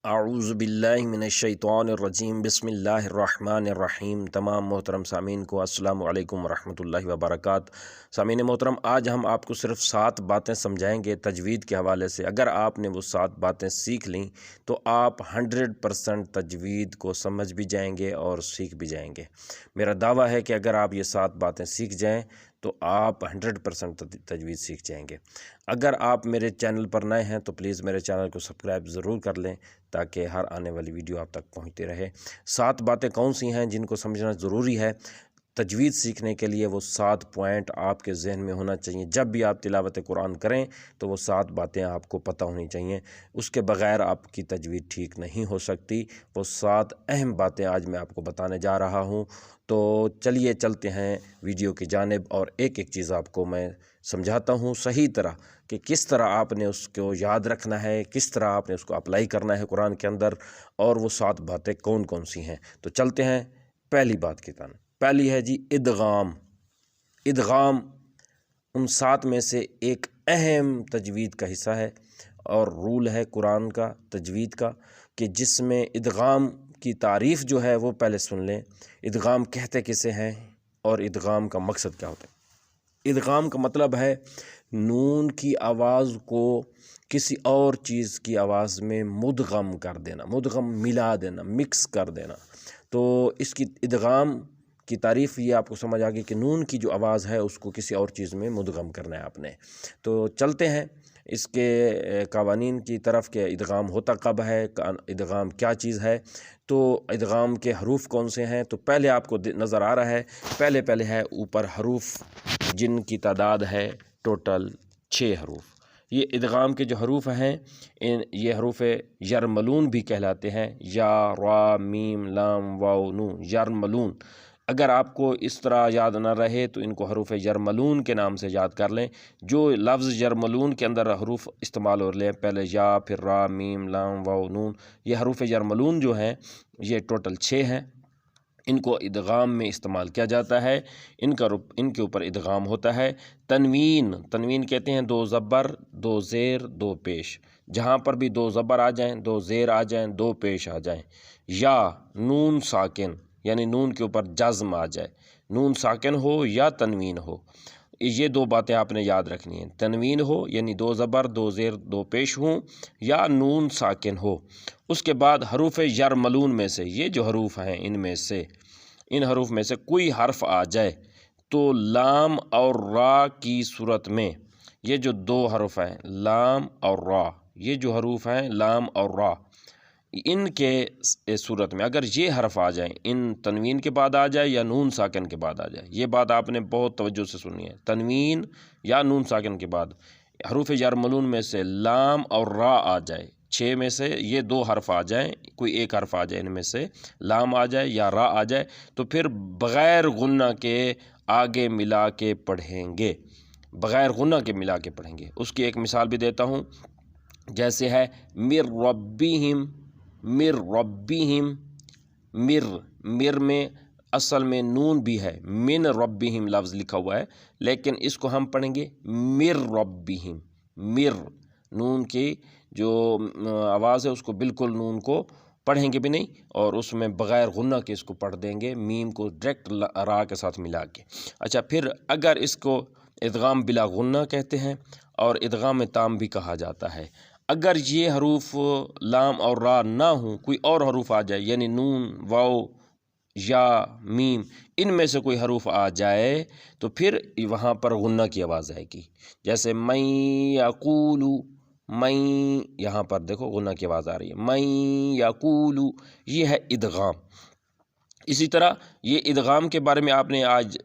اعوذ باللہ من الشیطان الرجیم بسم اللہ الرحمن الرحیم۔ تمام محترم سامعین کو السلام علیکم ورحمۃ اللہ وبرکاتہ۔ سامعین محترم، آج ہم آپ کو صرف 7 باتیں سمجھائیں گے تجوید کے حوالے سے۔ اگر آپ نے وہ 7 باتیں سیکھ لیں تو آپ 100% تجوید کو سمجھ بھی جائیں گے اور سیکھ بھی جائیں گے۔ میرا دعویٰ ہے کہ اگر آپ یہ 7 باتیں سیکھ جائیں تو آپ 100% تجوید سیکھ جائیں گے۔ اگر آپ میرے چینل پر نئے ہیں تو پلیز میرے چینل کو سبسکرائب ضرور کر لیں تاکہ ہر آنے والی ویڈیو آپ تک پہنچتی رہے۔ 7 باتیں کون سی ہیں جن کو سمجھنا ضروری ہے تجوید سیکھنے کے لیے؟ وہ 7 پوائنٹ آپ کے ذہن میں ہونا چاہیے۔ جب بھی آپ تلاوت قرآن کریں تو وہ 7 باتیں آپ کو پتہ ہونی چاہیے، اس کے بغیر آپ کی تجوید ٹھیک نہیں ہو سکتی۔ وہ 7 اہم باتیں آج میں آپ کو بتانے جا رہا ہوں، تو چلیے چلتے ہیں ویڈیو کی جانب اور ایک ایک چیز آپ کو میں سمجھاتا ہوں صحیح طرح کہ کس طرح آپ نے اس کو یاد رکھنا ہے، کس طرح آپ نے اس کو اپلائی کرنا ہے قرآن کے اندر، اور وہ 7 باتیں کون کون سی ہیں۔ تو چلتے ہیں پہلی بات کی طرف۔ پہلی ہے جی ادغام۔ ادغام ان 7 میں سے ایک اہم تجوید کا حصہ ہے اور رول ہے قرآن کا، تجوید کا، کہ جس میں ادغام کی تعریف جو ہے وہ پہلے سن لیں۔ ادغام کہتے کسے ہیں اور ادغام کا مقصد کیا ہوتا ہے؟ ادغام کا مطلب ہے نون کی آواز کو کسی اور چیز کی آواز میں مدغم کر دینا، مدغم ملا دینا، مکس کر دینا۔ تو اس کی ادغام کی تعریف یہ آپ کو سمجھ آ گئی کہ نون کی جو آواز ہے اس کو کسی اور چیز میں مدغم کرنا ہے آپ نے۔ تو چلتے ہیں اس کے قوانین کی طرف کہ ادغام ہوتا کب ہے، ادغام کیا چیز ہے، تو ادغام کے حروف کون سے ہیں۔ تو پہلے آپ کو نظر آ رہا ہے، پہلے ہے اوپر حروف جن کی تعداد ہے ٹوٹل 6 حروف۔ یہ ادغام کے جو حروف ہیں یہ حروف یرملون بھی کہلاتے ہیں، یا را میم لام واو نون، یرملون۔ اگر آپ کو اس طرح یاد نہ رہے تو ان کو حروف یرملون کے نام سے یاد کر لیں۔ جو لفظ یرملون کے اندر حروف استعمال ہو لیں، پہلے یا پھر را میم لام واو نون، یہ حروف یرملون جو ہیں یہ ٹوٹل 6 ہیں۔ ان کو ادغام میں استعمال کیا جاتا ہے، ان کے اوپر ادغام ہوتا ہے۔ تنوین، تنوین کہتے ہیں 2 زبر 2 زیر 2 پیش، جہاں پر بھی 2 زبر آ جائیں، 2 زیر آ جائیں، 2 پیش آ جائیں۔ یا نون ساکن، یعنی نون کے اوپر جزم آ جائے، نون ساکن ہو یا تنوین ہو، یہ 2 باتیں آپ نے یاد رکھنی ہیں۔ تنوین ہو یعنی 2 زبر 2 زیر 2 پیش ہوں، یا نون ساکن ہو۔ اس کے بعد حروف یرملون میں سے، یہ جو حروف ہیں ان حروف میں سے کوئی حرف آ جائے تو لام اور را کی صورت میں، یہ جو 2 حروف ہیں لام اور را، یہ جو حروف ہیں لام اور را، ان کے صورت میں اگر یہ حرف آ جائیں، ان تنوین کے بعد آ جائے یا نون ساکن کے بعد آ جائے، یہ بات آپ نے بہت توجہ سے سننی ہے۔ تنوین یا نون ساکن کے بعد حروف یرملون میں سے لام اور را آ جائے، 6 میں سے یہ 2 حرف آ جائیں، کوئی ایک حرف آ جائے ان میں سے، لام آ جائے یا را آ جائے، تو پھر بغیر غنہ کے آگے ملا کے پڑھیں گے، بغیر غنہ کے ملا کے پڑھیں گے۔ اس کی ایک مثال بھی دیتا ہوں، جیسے ہے مر ربہم، مر ربہم، مر میں اصل میں نون بھی ہے، من ربہم لفظ لکھا ہوا ہے، لیکن اس کو ہم پڑھیں گے مر ربہم۔ مر، نون کی جو آواز ہے اس کو بالکل نون کو پڑھیں گے بھی نہیں، اور اس میں بغیر غنہ کے اس کو پڑھ دیں گے، میم کو ڈائریکٹ را کے ساتھ ملا کے۔ اچھا، پھر اگر اس کو ادغام بلا غنہ کہتے ہیں اور ادغام تام بھی کہا جاتا ہے۔ اگر یہ حروف لام اور را نہ ہوں، کوئی اور حروف آ جائے، یعنی نون واو یا میم، ان میں سے کوئی حروف آ جائے تو پھر وہاں پر غنہ کی آواز آئے گی۔ جیسے میں یقولو، میں، یہاں پر دیکھو غنہ کی آواز آ رہی ہے، میں یقولو، یہ ہے ادغام۔ اسی طرح یہ ادغام کے بارے میں آپ نے آج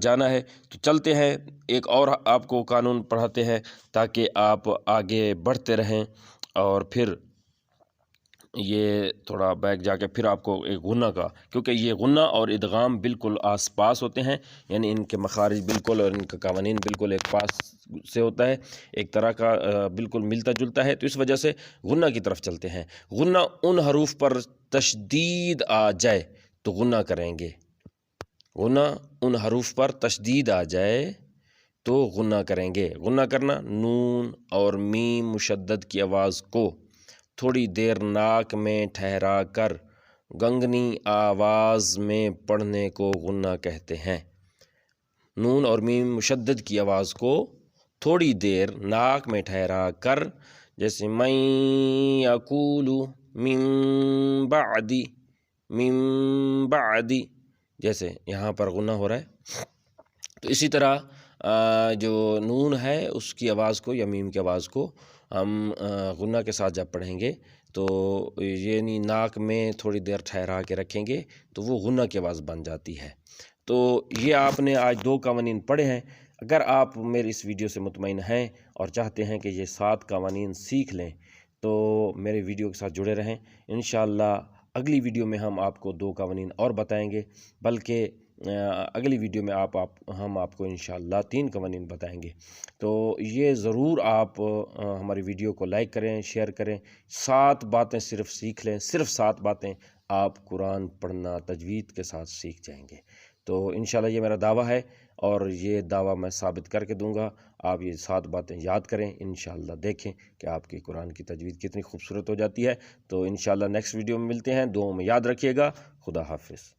جانا ہے، تو چلتے ہیں ایک اور آپ کو قانون پڑھاتے ہیں تاکہ آپ آگے بڑھتے رہیں، اور پھر یہ تھوڑا بیک جا کے پھر آپ کو ایک غنہ کا، کیونکہ یہ غنہ اور ادغام بالکل آس پاس ہوتے ہیں، یعنی ان کے مخارج بالکل اور ان کا قوانین بالکل ایک پاس سے ہوتا ہے، ایک طرح کا بالکل ملتا جلتا ہے، تو اس وجہ سے غنہ کی طرف چلتے ہیں۔ غنہ ان حروف پر تشدید آ جائے تو غنہ کریں گے، غنہ ان حروف پر تشدید آ جائے تو غنہ کریں گے۔ غنہ کرنا، نون اور میم مشدد کی آواز کو تھوڑی دیر ناک میں ٹھہرا کر گنگنی آواز میں پڑھنے کو غنہ کہتے ہیں۔ نون اور میم مشدد کی آواز کو تھوڑی دیر ناک میں ٹھہرا کر، جیسے من یقول من بعدی، جیسے یہاں پر غنہ ہو رہا ہے، تو اسی طرح جو نون ہے اس کی آواز کو یا میم کی آواز کو ہم غنہ کے ساتھ جب پڑھیں گے تو یعنی ناک میں تھوڑی دیر ٹھہرا کے رکھیں گے تو وہ غنہ کی آواز بن جاتی ہے۔ تو یہ آپ نے آج 2 قوانین پڑھے ہیں۔ اگر آپ میری اس ویڈیو سے مطمئن ہیں اور چاہتے ہیں کہ یہ 7 قوانین سیکھ لیں تو میرے ویڈیو کے ساتھ جڑے رہیں۔ انشاءاللہ اگلی ویڈیو میں ہم آپ کو 2 قوانین اور بتائیں گے، بلکہ اگلی ویڈیو میں ہم آپ کو انشاءاللہ 3 قوانین بتائیں گے۔ تو یہ ضرور آپ ہماری ویڈیو کو لائک کریں، شیئر کریں۔ 7 باتیں صرف سیکھ لیں، صرف 7 باتیں آپ قرآن پڑھنا تجوید کے ساتھ سیکھ جائیں گے۔ تو انشاءاللہ یہ میرا دعویٰ ہے اور یہ دعویٰ میں ثابت کر کے دوں گا۔ آپ یہ 7 باتیں یاد کریں، انشاءاللہ دیکھیں کہ آپ کی قرآن کی تجوید کتنی خوبصورت ہو جاتی ہے۔ تو انشاءاللہ نیکسٹ ویڈیو میں ملتے ہیں، دعاؤں میں یاد رکھیے گا۔ خدا حافظ۔